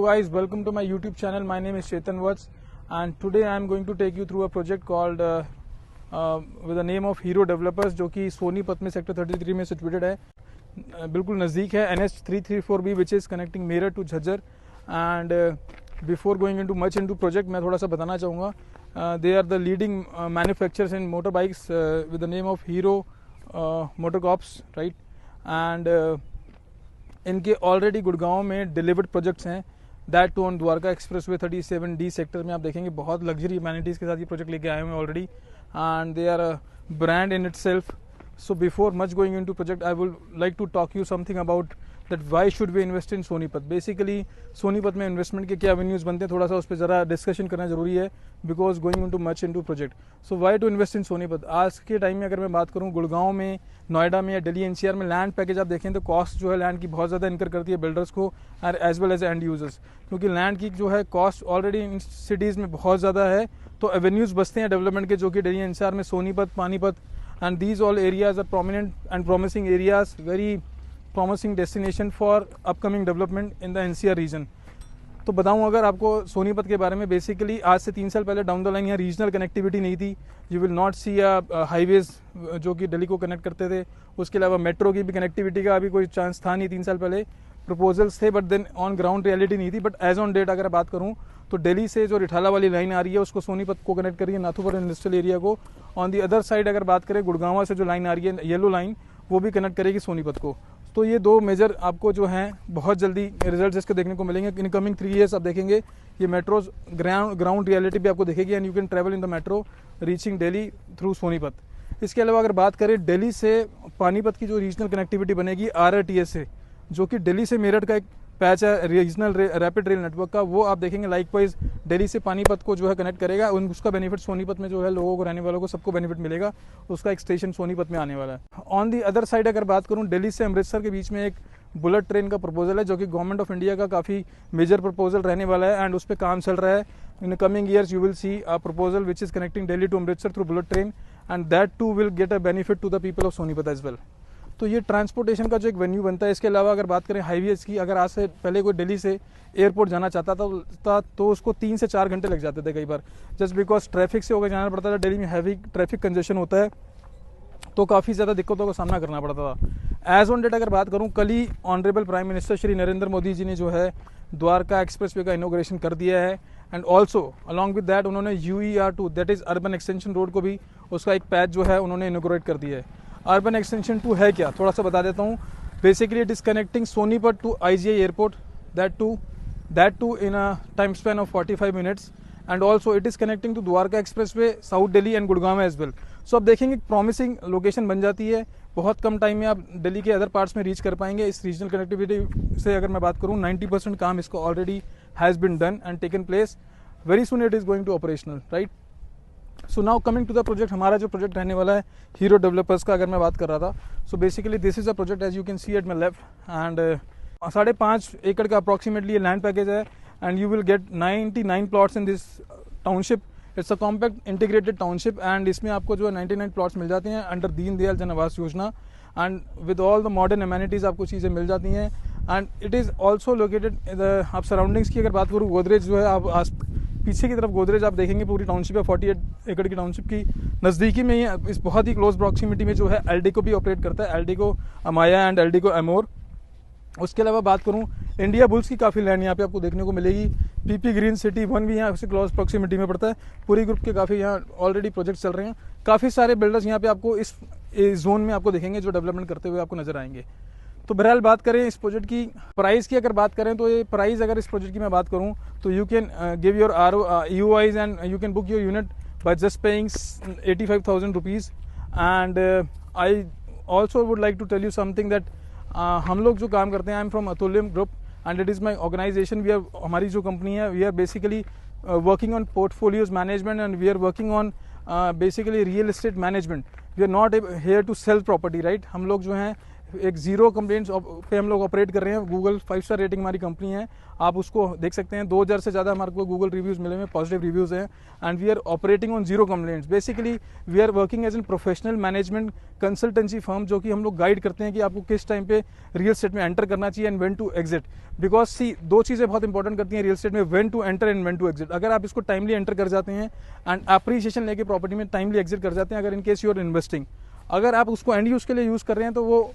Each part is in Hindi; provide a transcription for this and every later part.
guys, welcome to my YouTube channel. My name is Chetan Vats and today I am going to take you through a project called with the name of Hero Developers, जो कि सोनीपत में सेक्टर 33 में सिचुएटेड है, बिल्कुल नज़दीक है NH 334B which is connecting Meerut to Jhajjar. And before going into much into project, मैं थोड़ा सा बताना चाहूँगा, they are the leading manufacturers in motorbikes with the name of Hero Motocorps, right? And इनके ऑलरेडी गुड़गांव में डिलीवर्ड प्रोजेक्ट्स हैं, that too on Dwarka expressway 37D sector में. आप देखेंगे बहुत लग्जरी अमेनिटीज़ के साथ ये प्रोजेक्ट लेके आए हुए हैं already, and they are a brand in itself. So before much going in to project, I would like to talk you something about that why should we invest in Sonipat. Basically Sonipat में इन्वेस्टमेंट के क्या एवेन्यूज़ बनते हैं, थोड़ा सा उस पर ज़रा डिस्कशन करना जरूरी है, because going into much into project. So why to invest in Sonipat. आज के टाइम में अगर मैं बात करूँ, गुड़गांव में, नोएडा में या दिल्ली NCR में लैंड पैकेज आप देखें तो कॉस्ट जो है लैंड की बहुत ज़्यादा इनकर करती है बिल्डर्स को as well as end users, क्योंकि लैंड की जो है कॉस्ट ऑलरेडी इन सिटीज़ में बहुत ज़्यादा है. तो एवेन्यूज़ बचते हैं डेवलपमेंट के, जो कि दिल्ली NCR में Sonipat, Panipat and these all areas are prominent and promising areas, very promising destination for upcoming development in the NCR region. तो बताऊं अगर आपको सोनीपत के बारे में, बेसिकली आज से 3 साल पहले डाउन द लाइन यहाँ रीजनल कनेक्टिविटी नहीं थी. You will not see highways जो कि दिल्ली को कनेक्ट करते थे. उसके अलावा मेट्रो की भी कनेक्टिविटी का अभी कोई चांस था नहीं. 3 साल पहले प्रपोजल्स थे, but then on ground reality नहीं थी. बट एज ऑन डेट अगर बात करूँ तो दिल्ली से जो रिठाला वाली लाइन आ रही है उसको सोनीपत को कनेक्ट कर रही है, नाथूपुर इंडस्ट्रियल एरिया को. ऑन दी अदर साइड अगर बात करें, गुड़गांव से जो लाइन आ रही है येलो लाइन, वो भी कनेक्ट करेगी सोनीपत को. तो ये दो मेजर आपको जो हैं बहुत जल्दी रिजल्ट्स इसके देखने को मिलेंगे. इन कमिंग 3 ईयर्स आप देखेंगे ये मेट्रोज ग्राउंड रियलिटी भी आपको दिखेगी, and you can travel in the metro reaching Delhi through Sonipat. इसके अलावा अगर बात करें दिल्ली से पानीपत की जो रीजनल कनेक्टिविटी बनेगी RRTS से, जो कि दिल्ली से मेरठ का एक पैच है रीजनल रैपिड रेल नेटवर्क का, वो आप देखेंगे लाइकवाइज दिल्ली से पानीपत को जो है कनेक्ट करेगा. उसका बेनिफिट सोनीपत में जो है लोगों को, रहने वालों को, सबको बेनिफिट मिलेगा. उसका एक स्टेशन सोनीपत में आने वाला है. ऑन दी अदर साइड अगर बात करूं, दिल्ली से अमृतसर के बीच में एक बुलेट ट्रेन का प्रपोजल है, जो कि गवर्नमेंट ऑफ इंडिया का काफ़ी मेजर प्रपोजल रहने वाला है, एंड उस पर काम चल रहा है. In coming years you will see a proposal which is connecting Delhi to Amritsar through bullet train, and that too will get a benefit to the people of Sonipat as well. तो ये ट्रांसपोर्टेशन का जो एक वेन्यू बनता है. इसके अलावा अगर बात करें हाईवेज की, अगर आज से पहले कोई दिल्ली से एयरपोर्ट जाना चाहता था तो उसको 3 से 4 घंटे लग जाते थे कई बार, जस्ट बिकॉज ट्रैफिक से होकर जाना पड़ता था. दिल्ली में हैवी ट्रैफिक कंजेशन होता है, तो काफ़ी ज़्यादा दिक्कतों का सामना करना पड़ता था. एज ऑन डेट अगर बात करूँ, कल ही honourable prime minister Shri Narendra Modi ji ने जो है द्वारका एक्सप्रेसवे का इनॉग्रेशन कर दिया है, and also along with that उन्होंने UER2 that is urban extension road को भी, उसका एक पैच जो है उन्होंने इनॉग्रेट कर दिया है. अर्बन एक्सटेंशन 2 है क्या, थोड़ा सा बता देता हूँ. Basically it is connecting Sonipat to IGI airport, that to in a time span of 45 minutes, and also it is connecting to Dwarka expressway south Delhi and Gurgaon as well. So अब देखेंगे प्रॉमिसिंग लोकेशन बन जाती है. बहुत कम टाइम में आप दिल्ली के अदर पार्ट्स में रीच कर पाएंगे. इस रीजनल कनेक्टिविटी से अगर मैं बात करूँ, 90% काम इसको already has been done and taken place. Very soon it is going to operational, right. So now coming to the project. हमारा जो प्रोजेक्ट रहने वाला है हीरो डेवलपर्स का, अगर मैं बात कर रहा था, so basically this is a project as you can see at my left, and 5.5 एकड़ का अप्रॉक्सीमेटली ये लैंड पैकेज है, and you will get 99 plots in this township. It's a compact integrated township, and इसमें आपको जो है 99 प्लॉट्स मिल जाते हैं अंडर दीनदयाल जन Awas Yojana, and with all the modern amenities आपको चीज़ें मिल जाती हैं. And it is also located आप सराउंडिंग्स की अगर बात करूँ, गोदरेज जो है आप पीछे की तरफ गोदरेज आप देखेंगे पूरी टाउनशिप है 48 एकड़ की टाउनशिप की नज़दीकी में ही, इस बहुत ही क्लोज प्रॉक्सिमिटी में जो है एल्डिको भी ऑपरेट करता है, एल्डिको अमाया एंड एल्डिको एमोर. उसके अलावा बात करूं, इंडिया बुल्स की काफ़ी लैंड यहाँ पे आपको देखने को मिलेगी. PP ग्रीन सिटी 1 भी यहाँ से क्लोज प्रॉक्सिमिटी में पड़ता है. पूरी ग्रुप के काफ़ी यहाँ ऑलरेडी प्रोजेक्ट चल रहे हैं. काफ़ी सारे बिल्डर्स यहाँ पे आपको इस जोन में आपको देखेंगे जो डेवलपमेंट करते हुए आपको नजर आएंगे. तो बहरहाल बात करें इस प्रोजेक्ट की प्राइस की, अगर बात करें तो ये प्राइस अगर इस प्रोजेक्ट की मैं बात करूं तो you can give your EOIs and you can book your unit by just paying 85,000 rupees. And I also would like to tell you something that हम लोग जो काम करते हैं, I am from Atulyam group and it is my organisation. We are, हमारी जो कंपनी है, we are basically working on portfolios management and we are working on basically real estate management. We are not here to sell property, right. हम लोग जो हैं एक जीरो कंप्लेंट्स पे हम लोग ऑपरेट कर रहे हैं। गूगल 5 स्टार रेटिंग हमारी कंपनी है, आप उसको देख सकते हैं। 2000 से ज़्यादा हमारे को गूगल रिव्यूज़ मिले हुए, पॉजिटिव रिव्यूज़ हैं। And we are operating on zero complaints. Basically we are working as an professional management consultancy firm, जो कि हम लोग गाइड करते हैं कि आपको किस टाइम पे रियल एस्टेट में एंटर करना चाहिए and when to exit. Because see, दो चीज़ें बहुत इंपॉर्टेंट करती हैं रियल एस्टेट में, when to enter and when to exit. अगर आप इसको टाइमली एंटर कर जाते हैं एंड अप्रिसिएशन लेके प्रॉपर्टी में टाइमली एग्जिट कर जाते हैं, अगर in case you are investing, अगर आप उसको एंड यूज़ के लिए यूज़ कर रहे हैं, तो वो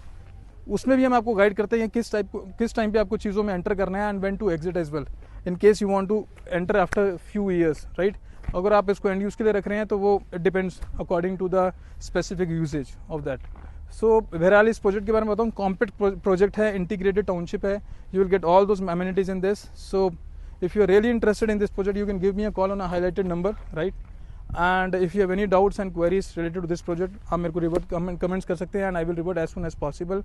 उसमें भी हम आपको गाइड करते हैं किस टाइम पे आपको चीज़ों में एंटर करना है and when to exit as well, in case you want to enter after few years, right. अगर आप इसको एंड यूज़ के लिए रख रहे हैं तो वो it depends according to the specific usages of that. So बहरहाल इस प्रोजेक्ट के बारे में बताऊँ, कॉम्पैक्ट प्रोजेक्ट है, इंटीग्रेटेड टाउनशिप है, you will get all those amenities in this. So if you are really interested in this project, you can give me a call on a highlighted number, right? And if you have any doubts and queries related to this project, आप मेरे को रिवर्ट कमेंट्स कर सकते हैं, and I will revert as soon as possible.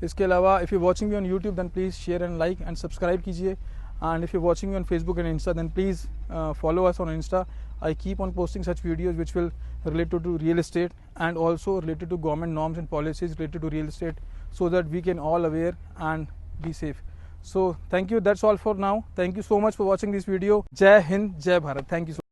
इसके अलावा if you're watching me on YouTube, then please share and like and subscribe कीजिए, and if you're watching me on Facebook and Insta, then please follow us on Insta. I keep on posting such videos which will relate to real estate and also related to government norms and policies related to real estate, so that we can all aware and be safe. So thank you, that's all for now. Thank you so much for watching this video. Jai Hind, Jai Bharat. Thank you so much.